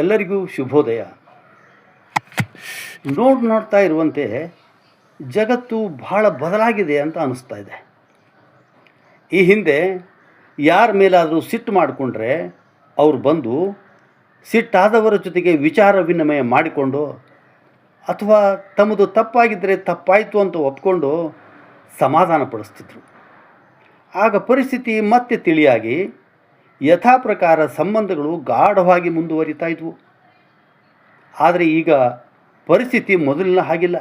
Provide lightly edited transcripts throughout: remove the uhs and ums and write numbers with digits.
ಎಲ್ಲರಿಗೂ ಶುಭೋದಯ. ನೋಡ್ತಾ ಇರುವಂತೆ ಜಗತ್ತು ಬಹಳ ಬದಲಾಗಿದೆ ಅಂತ ಅನ್ನಿಸ್ತಾ ಇದೆ. ಈ ಹಿಂದೆ ಯಾರ ಮೇಲಾದರೂ ಸಿಟ್ಟು ಮಾಡಿಕೊಂಡ್ರೆ ಅವ್ರು ಬಂದು ಸಿಟ್ಟಾದವರ ಜೊತೆಗೆ ವಿಚಾರ ವಿನಿಮಯ ಮಾಡಿಕೊಂಡು ಅಥವಾ ತಮ್ಮದು ತಪ್ಪಾಗಿದ್ದರೆ ತಪ್ಪಾಯಿತು ಅಂತ ಒಪ್ಕೊಂಡು ಸಮಾಧಾನ ಪಡಿಸ್ತಿದ್ರು. ಆಗ ಪರಿಸ್ಥಿತಿ ಮತ್ತೆ ತಿಳಿಯಾಗಿ ಯಥಾ ಪ್ರಕಾರ ಸಂಬಂಧಗಳು ಗಾಢವಾಗಿ ಮುಂದುವರಿತಾ ಇದ್ವು. ಆದರೆ ಈಗ ಪರಿಸ್ಥಿತಿ ಮೊದಲಿನ ಹಾಗಿಲ್ಲ.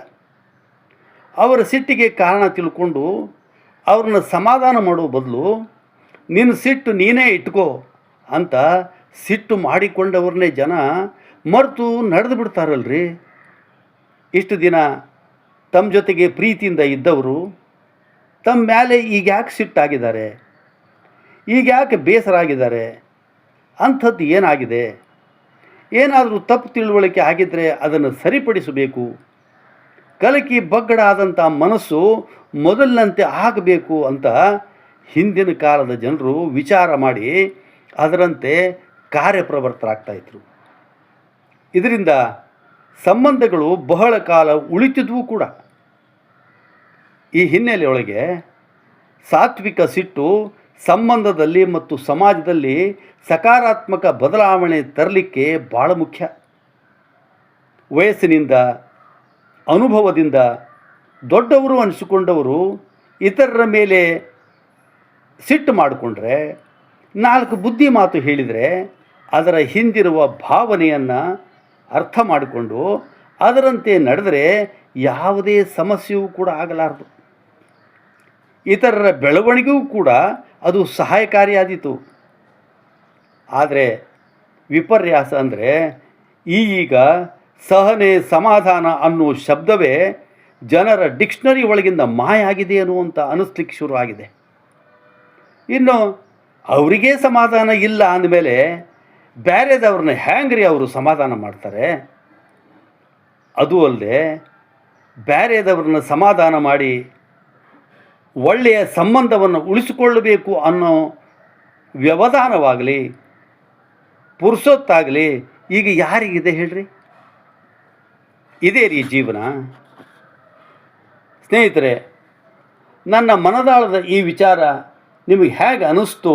ಅವರ ಸಿಟ್ಟಿಗೆ ಕಾರಣ ತಿಳ್ಕೊಂಡು ಅವ್ರನ್ನ ಸಮಾಧಾನ ಮಾಡೋ ಬದಲು ನಿನ್ನ ಸಿಟ್ಟು ನೀನೇ ಇಟ್ಕೋ ಅಂತ ಸಿಟ್ಟು ಮಾಡಿಕೊಂಡವ್ರನ್ನೇ ಜನ ಮರೆತು ನಡೆದು ಬಿಡ್ತಾರಲ್ರಿ. ಇಷ್ಟು ದಿನ ತಮ್ಮ ಜೊತೆಗೆ ಪ್ರೀತಿಯಿಂದ ಇದ್ದವರು ತಮ್ಮ ಮೇಲೆ ಈಗ ಯಾಕೆ ಸಿಟ್ಟಾಗಿದ್ದಾರೆ, ಈಗ ಯಾಕೆ ಬೇಸರ ಆಗಿದ್ದಾರೆ, ಅಂಥದ್ದು ಏನಾಗಿದೆ, ಏನಾದರೂ ತಪ್ಪು ತಿಳುವಳಿಕೆ ಆಗಿದ್ದರೆ ಅದನ್ನು ಸರಿಪಡಿಸಬೇಕು, ಕಲಕಿ ಬಗ್ಗಡ ಆದಂಥ ಮನಸ್ಸು ಮೊದಲಿನಂತೆ ಆಗಬೇಕು ಅಂತ ಹಿಂದಿನ ಕಾಲದ ಜನರು ವಿಚಾರ ಮಾಡಿ ಅದರಂತೆ ಕಾರ್ಯಪ್ರವೃತ್ತರಾಗ್ತಾಯಿದ್ರು. ಇದರಿಂದ ಸಂಬಂಧಗಳು ಬಹಳ ಕಾಲ ಉಳಿತಿದ್ವು ಕೂಡ. ಈ ಹಿನ್ನೆಲೆಯೊಳಗೆ ಸಾತ್ವಿಕ ಸಿಟ್ಟು ಸಂಬಂಧದಲ್ಲಿ ಮತ್ತು ಸಮಾಜದಲ್ಲಿ ಸಕಾರಾತ್ಮಕ ಬದಲಾವಣೆ ತರಲಿಕ್ಕೆ ಭಾಳ ಮುಖ್ಯ. ವಯಸ್ಸಿನಿಂದ ಅನುಭವದಿಂದ ದೊಡ್ಡವರು ಅನಿಸಿಕೊಂಡವರು ಇತರರ ಮೇಲೆ ಸಿಟ್ಟು ಮಾಡಿಕೊಂಡ್ರೆ, ನಾಲ್ಕು ಬುದ್ಧಿ ಮಾತು ಹೇಳಿದರೆ ಅದರ ಹಿಂದಿರುವ ಭಾವನೆಯನ್ನು ಅರ್ಥ ಮಾಡಿಕೊಂಡು ಅದರಂತೆ ನಡೆದರೆ ಯಾವುದೇ ಸಮಸ್ಯೆಯೂ ಕೂಡ ಆಗಲಾರದು. ಇತರರ ಬೆಳವಣಿಗೆಗೂ ಕೂಡ ಅದು ಸಹಾಯಕಾರಿಯಾದೀತು. ಆದರೆ ವಿಪರ್ಯಾಸ ಅಂದರೆ ಈಗ ಸಹನೆ ಸಮಾಧಾನ ಅನ್ನೋ ಶಬ್ದವೇ ಜನರ ಡಿಕ್ಷನರಿ ಒಳಗಿಂದ ಮಾಯ ಆಗಿದೆ ಅನ್ನುವಂಥ ಅನ್ನಿಸ್ಲಿಕ್ಕೆ ಶುರು ಆಗಿದೆ. ಇನ್ನು ಅವರಿಗೇ ಸಮಾಧಾನ ಇಲ್ಲ ಅಂದಮೇಲೆ ಬೇರೆದವ್ರನ್ನ ಹ್ಯಾಂಗ್ರಿ ಅವರು ಸಮಾಧಾನ ಮಾಡ್ತಾರೆ? ಅದು ಅಲ್ಲದೆ ಬೇರೆದವ್ರನ್ನ ಸಮಾಧಾನ ಮಾಡಿ ಒಳ್ಳೆಯ ಸಂಬಂಧವನ್ನು ಉಳಿಸಿಕೊಳ್ಳಬೇಕು ಅನ್ನೋ ವ್ಯವಧಾನವಾಗಲಿ ಪುರುಸೊತ್ತಾಗಲಿ ಈಗ ಯಾರಿಗಿದೆ ಹೇಳ್ರಿ? ಇದೇ ರೀ ಜೀವನ. ಸ್ನೇಹಿತರೆ, ನನ್ನ ಮನದಾಳದ ಈ ವಿಚಾರ ನಿಮಗೆ ಹೇಗೆ ಅನ್ನಿಸ್ತು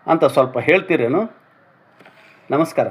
ಅಂತ ಸ್ವಲ್ಪ ಹೇಳ್ತೀರೇನು? ನಮಸ್ಕಾರ.